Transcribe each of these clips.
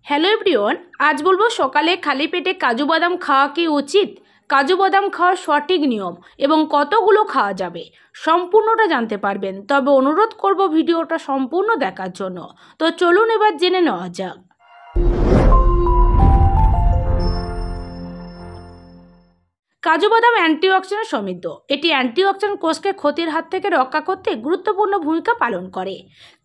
Hello everyone, আজ বলবো সকালে খালি পেটে কাজু বাদাম খাওয়া কি উচিত, কাজু বাদাম খাওয়ার সঠিক নিয়ম এবং কতগুলো খাওয়া যাবে সম্পূর্ণটা জানতে পারবেন। তবে অনুরোধ করব ভিডিওটা সম্পূর্ণ দেখার জন্য। তো চলুন এবার জেনে নেওয়া যাক। কাজু বাদাম অ্যান্টিঅক্সিডেন্ট সমৃদ্ধ। এটি অ্যান্টিঅক্সিডেন্ট কোষকে ক্ষতির হাত থেকে রক্ষা করতে গুরুত্বপূর্ণ ভূমিকা পালন করে।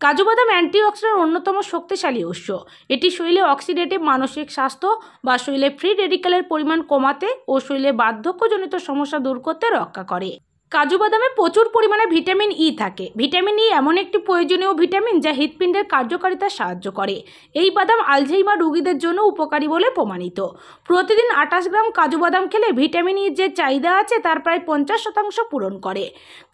কাজু বাদাম অ্যান্টিঅক্সিডেন্ট অন্যতম শক্তিশালী উৎস। এটি শরীরে অক্সিডেটিভ মানসিক স্বাস্থ্য বা শরীরে ফ্রি রেডিক্যালের পরিমাণ কমাতে ও শরীরে বার্ধক্যজনিত সমস্যা দূর করতে রক্ষা করে। কাজু বাদামে প্রচুর পরিমাণে ভিটামিন ই থাকে। ভিটামিন ই এমন একটি প্রয়োজনীয় ভিটামিন যা হৃৎপিণ্ডের কার্যকারিতা সাহায্য করে। এই বাদাম আলঝেইমার রোগীদের জন্য উপকারী বলে প্রমাণিত। প্রতিদিন 28 গ্রাম কাজু বাদাম খেলে ভিটামিন ই যে চাহিদা আছে তার প্রায় 50% পূরণ করে।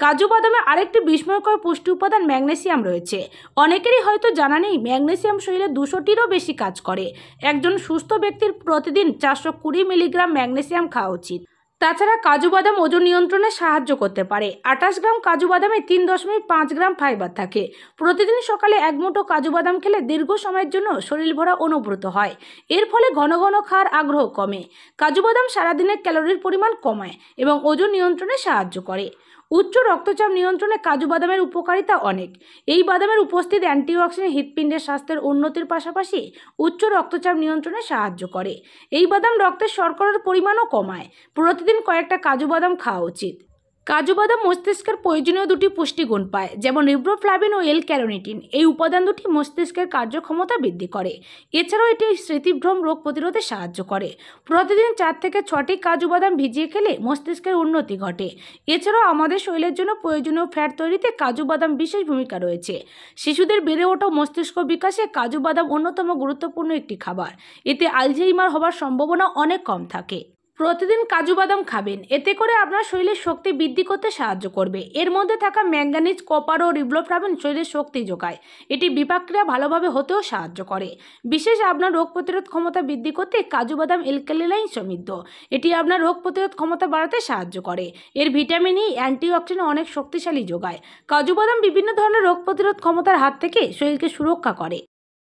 কাজু বাদামে আরেকটি বিস্ময়কর পুষ্টি উপাদান ম্যাগনেসিয়াম রয়েছে। অনেকেরই হয়তো জানা নেই ম্যাগনেসিয়াম শরীরে 200টিরও বেশি কাজ করে। একজন সুস্থ ব্যক্তির প্রতিদিন 420 মিলিগ্রাম ম্যাগনেসিয়াম খাওয়া উচিত। তাছাড়া কাজু বাদাম ওজন নিয়ন্ত্রণে সাহায্য করতে পারে। 28 গ্রাম কাজু বাদামে 3.5 গ্রাম ফাইবার থাকে। প্রতিদিন সকালে এক মুঠো কাজু বাদাম খেলে দীর্ঘ সময়ের জন্য শরীর ভরা অনুভূত হয়। এর ফলে ঘন ঘন খাওয়ার আগ্রহ কমে। কাজু বাদাম সারাদিনের ক্যালোরির পরিমাণ কমায় এবং ওজন নিয়ন্ত্রণে সাহায্য করে। উচ্চ রক্তচাপ নিয়ন্ত্রণে কাজু বাদামের উপকারিতা অনেক। এই বাদামের উপস্থিত অ্যান্টিঅক্সিডেন্ট হৃৎপিণ্ডের স্বাস্থ্যের উন্নতির পাশাপাশি উচ্চ রক্তচাপ নিয়ন্ত্রণে সাহায্য করে। এই বাদাম রক্তের শর্করার পরিমাণও কমায়। প্রতিদিন কয়েকটা কাজু বাদাম খাওয়া উচিত। কাজু বাদাম মস্তিষ্কের প্রয়োজনীয় দুটি পুষ্টিগুণ পায়, যেমন রিবোফ্লাভিন ও এল ক্যারোটিন। এই উপাদান দুটি মস্তিষ্কের কার্যক্ষমতা বৃদ্ধি করে। এছাড়াও এটি স্মৃতিভ্রম রোগ প্রতিরোধে সাহায্য করে। প্রতিদিন 4 থেকে 6টি কাজু বাদাম ভিজিয়ে খেলে মস্তিষ্কের উন্নতি ঘটে। এছাড়াও আমাদের শরীরের জন্য প্রয়োজনীয় ফ্যাট তৈরিতে কাজু বাদাম বিশেষ ভূমিকা রয়েছে। শিশুদের বেড়ে ওঠা মস্তিষ্ক বিকাশে কাজু বাদাম অন্যতম গুরুত্বপূর্ণ একটি খাবার। এতে আলঝেইমার হবার সম্ভাবনা অনেক কম থাকে। প্রতিদিন কাজু বাদাম খাবেন, এতে করে আপনার শরীরের শক্তি বৃদ্ধি করতে সাহায্য করবে। এর মধ্যে থাকা ম্যাঙ্গানিজ, কপার ও রিবোফ্লাভিন শরীরের শক্তি যোগায়। এটি বিপাকক্রিয়া ভালোভাবে হতেও সাহায্য করে। বিশেষ আপনার রোগ প্রতিরোধ ক্ষমতা বৃদ্ধি করতে কাজু বাদাম এলক্যালিন সমৃদ্ধ। এটি আপনার রোগ প্রতিরোধ ক্ষমতা বাড়াতে সাহায্য করে। এর ভিটামিন ই অ্যান্টিঅক্সিডেন্ট অনেক শক্তিশালী যোগায়। কাজু বাদাম বিভিন্ন ধরনের রোগ প্রতিরোধ ক্ষমতার হাত থেকে শরীরকে সুরক্ষা করে।